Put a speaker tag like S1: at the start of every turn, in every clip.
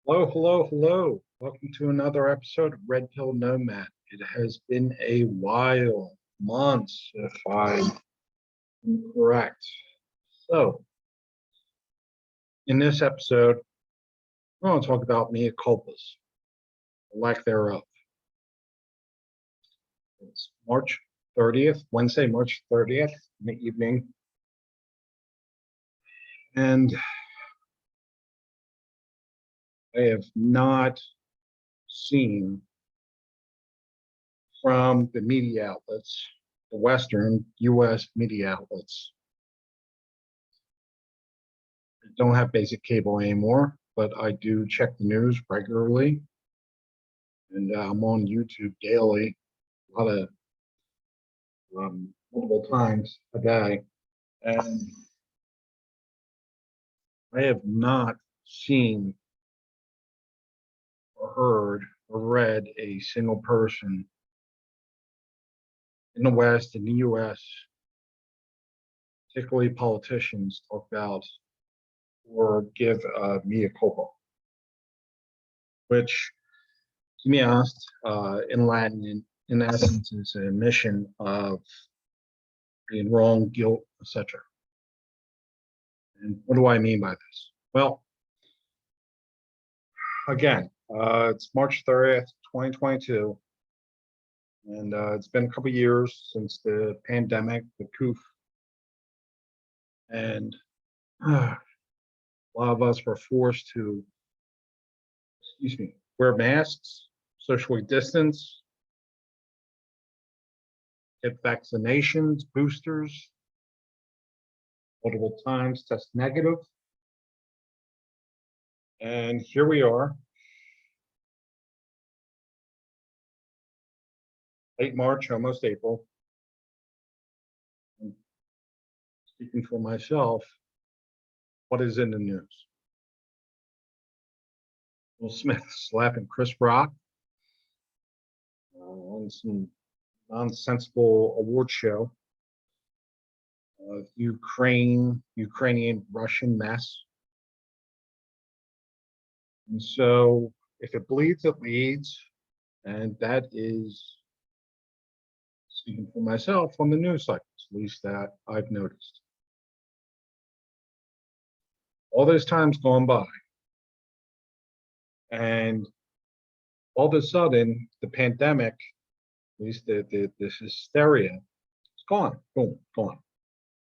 S1: Hello, hello, hello. Welcome to another episode of Red Pill Nomad. It has been a while, months, if I'm correct. So, in this episode, I want to talk about mea culpas, or lack thereof. It's March 30th, Wednesday, March 30th in the evening. And I have not seen from the media outlets, the Western US media outlets. I don't have basic cable anymore, but I do check the news regularly. And I'm on YouTube daily, a lot of multiple times a day. And I have not seen or heard or read a single person in the West, in the US, particularly politicians, talk about or give mea culpa, which, to be honest, in Latin, in essence, is an admission of being wrong, guilt, etc. And what do I mean by this? Well, again, it's March 30th, 2022, and it's been a couple years since the pandemic, the coof, and a lot of us were forced to, wear masks, socially distance, get vaccinations, boosters, multiple times, test negative. And here we are, late March, almost April. And speaking for myself, what is in the news? Will Smith slapping Chris Rock on some nonsensical award show. Ukrainian Russian mess. And so if it bleeds, it leads. And that is, speaking for myself, on the news cycles, at least that I've noticed. All those times gone by. And all of a sudden, the pandemic, at least this hysteria, it's gone. Boom, gone.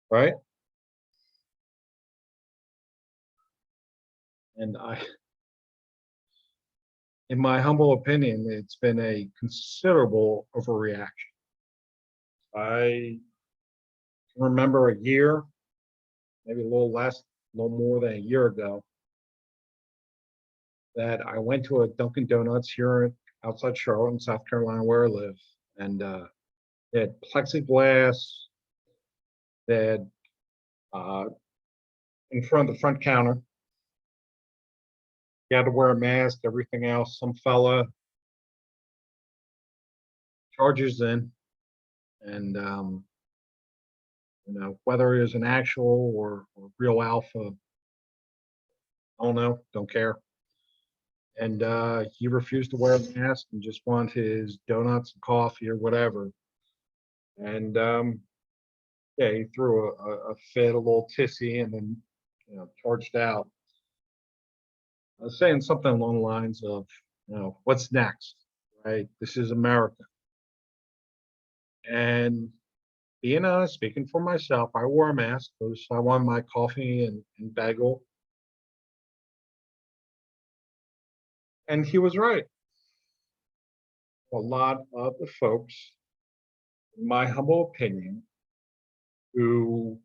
S1: Right? And in my humble opinion, it's been a considerable overreaction. I can remember a year, maybe a little less, a little more than a year ago, that I went to a Dunkin' Donuts here outside Charlotte in South Carolina where I live, and they had plexiglass, they had in front of the front counter, you had to wear a mask, everything else. Some fella charges in, and whether it was an actual or real alpha, I don't know, don't care. And he refused to wear a mask and just wanted his donuts and coffee or whatever. And yeah, he threw a fit, a little tissy, and then charged out. I was saying something along the lines of, what's next, right? This is America. And being honest, speaking for myself, I wore a mask because I wanted my coffee and bagel. And he was right. A lot of the folks, in my humble opinion, who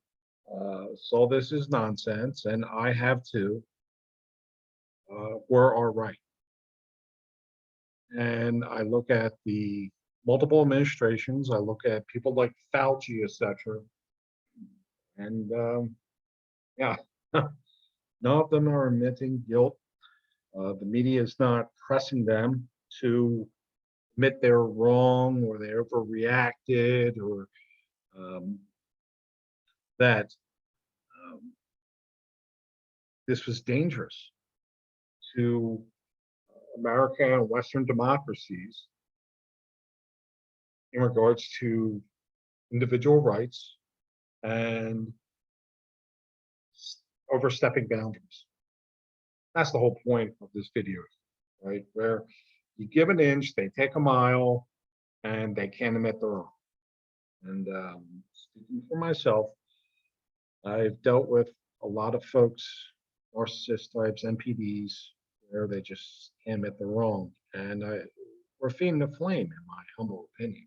S1: saw this as nonsense, and I have too, were all right. And I look at the multiple administrations, I look at people like Fauci, etc., and yeah, none of them are admitting guilt. The media is not pressing them to admit they're wrong or they overreacted or that this was dangerous to America and Western democracies in regards to individual rights and overstepping boundaries. That's the whole point of this video, right? Where you give an inch, they take a mile, and they can't admit they're wrong. And speaking for myself, I've dealt with a lot of folks, narcissist types, NPDs, where they just can't admit they're wrong. And we're feeding the flame, in my humble opinion.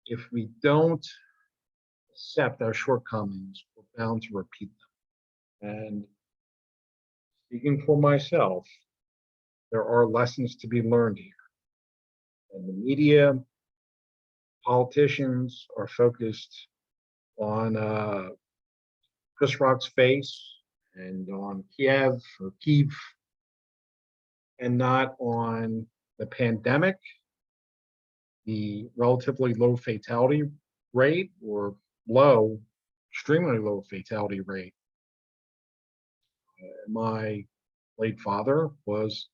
S1: If we don't accept our shortcomings, we're bound to repeat them. And speaking for myself, there are lessons to be learned here. And the media, politicians are focused on Chris Rock's face and on Kiev or Kiev, and not on the pandemic, the relatively low fatality rate, or low, extremely low fatality rate. My late father was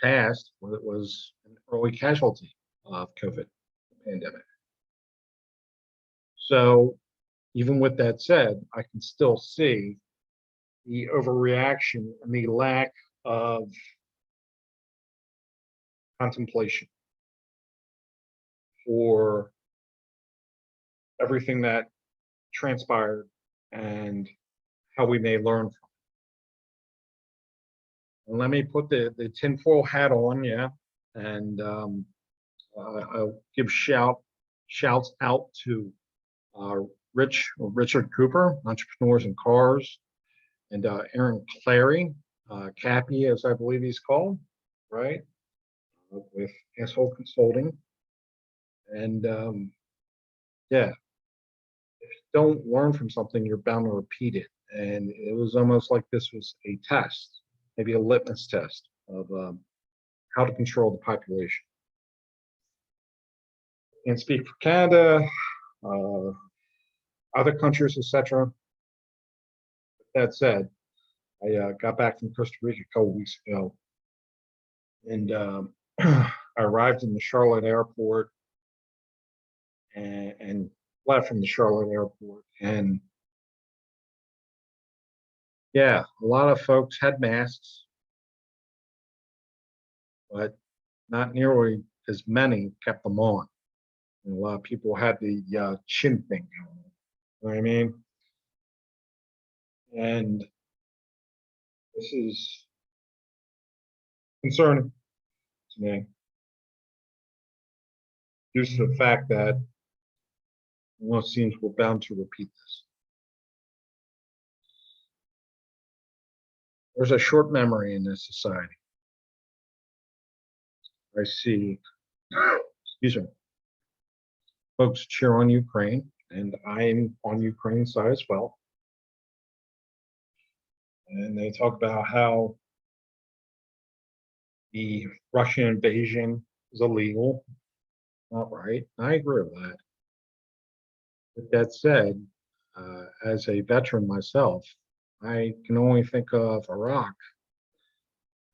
S1: passed when it was an early casualty of COVID pandemic. So even with that said, I can still see the overreaction and the lack of contemplation for everything that transpired and how we may learn from it. And let me put the tinfoil hat on, yeah, and I'll give shouts out to Richard Cooper, Entrepreneurs in Cars, and Aaron Clary, Cappy, as I believe he's called, right, with Asshole Consulting. And yeah, if you don't learn from something, you're bound to repeat it. And it was almost like this was a test, maybe a litmus test of how to control the population. And speak for Canada, other countries, etc. That said, I got back from Costa Rica a couple weeks ago, and I arrived in the Charlotte airport and left from the Charlotte airport. And yeah, a lot of folks had masks, but not nearly as many kept them on. And a lot of people had the chin thing going on. You know what I mean? And this is concerning to me due to the fact that it seems we're bound to repeat this. There's a short memory in this society. I see, excuse me, folks cheer on Ukraine, and I'm on Ukraine's side as well. And they talk about how the Russian invasion is illegal. Not right. I agree with that. With that said, as a veteran myself, I can only think of Iraq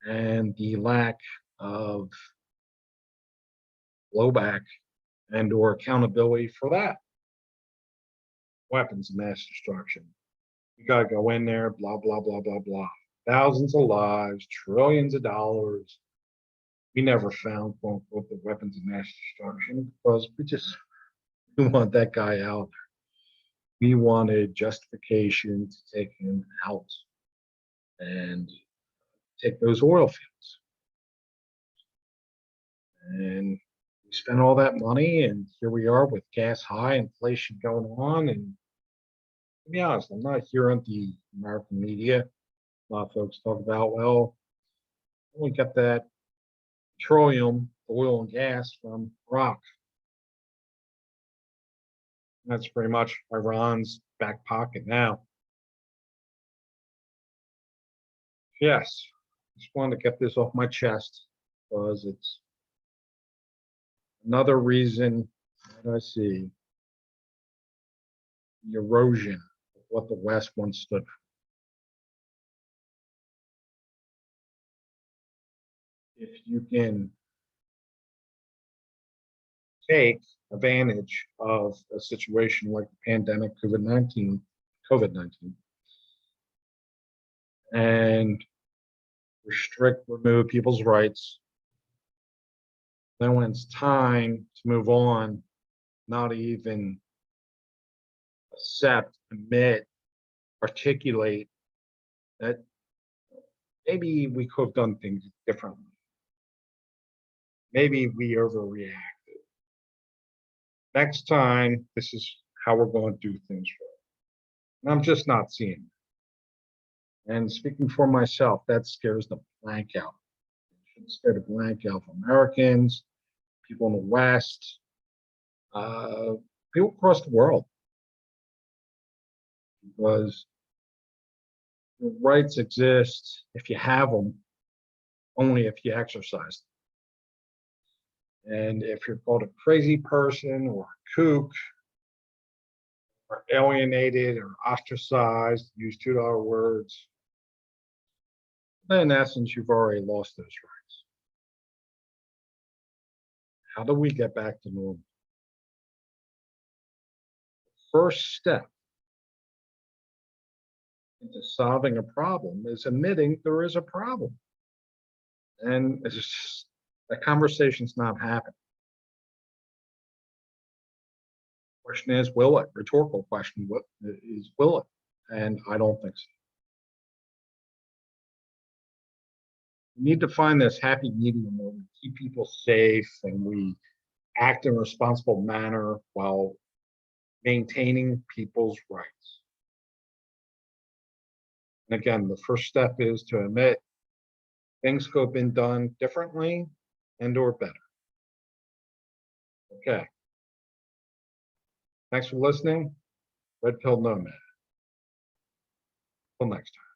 S1: and the lack of blowback and or accountability for that. Weapons of mass destruction. You got to go in there, blah, blah, blah, blah, blah. Thousands of lives, trillions of dollars. We never found, quote unquote, the weapons of mass destruction because we want that guy out. We wanted justification to take him out and take those oil fields. And we spent all that money, and here we are with gas high, inflation going on. And to be honest, I'm not hearing the American media. A lot of folks talk about, well, we got that petroleum, oil, and gas from Iraq. That's pretty much Iran's back pocket now. Yes, just wanted to get this off my chest because it's another reason that I see the erosion of what the West once stood for. if you can take advantage of a situation like the pandemic COVID-19, and remove people's rights, then when it's time to move on, not even accept, admit, articulate that maybe we could have done things differently. Maybe we overreacted. Next time, this is how we're going to do things. And I'm just not seeing it. And speaking for myself, that scares the blank out. It should scare the blank out of Americans, people in the West, uh, people across the world, because your rights exist if you have them, only if you exercise them. And if you're called a crazy person or a kook or alienated or ostracized, use $2 words, then in essence, you've already lost those rights. How do we get back to normal? First step into solving a problem is admitting there is a problem. And it's just, that conversation's not happening. Question is, will it? Rhetorical question, what is, will it? And I don't think so. We need to find this happy medium where we keep people safe and we act in a responsible manner while maintaining people's rights. And again, the first step is to admit things could have been done differently and or better. Okay. Thanks for listening. Red Pill Nomad. Till next time.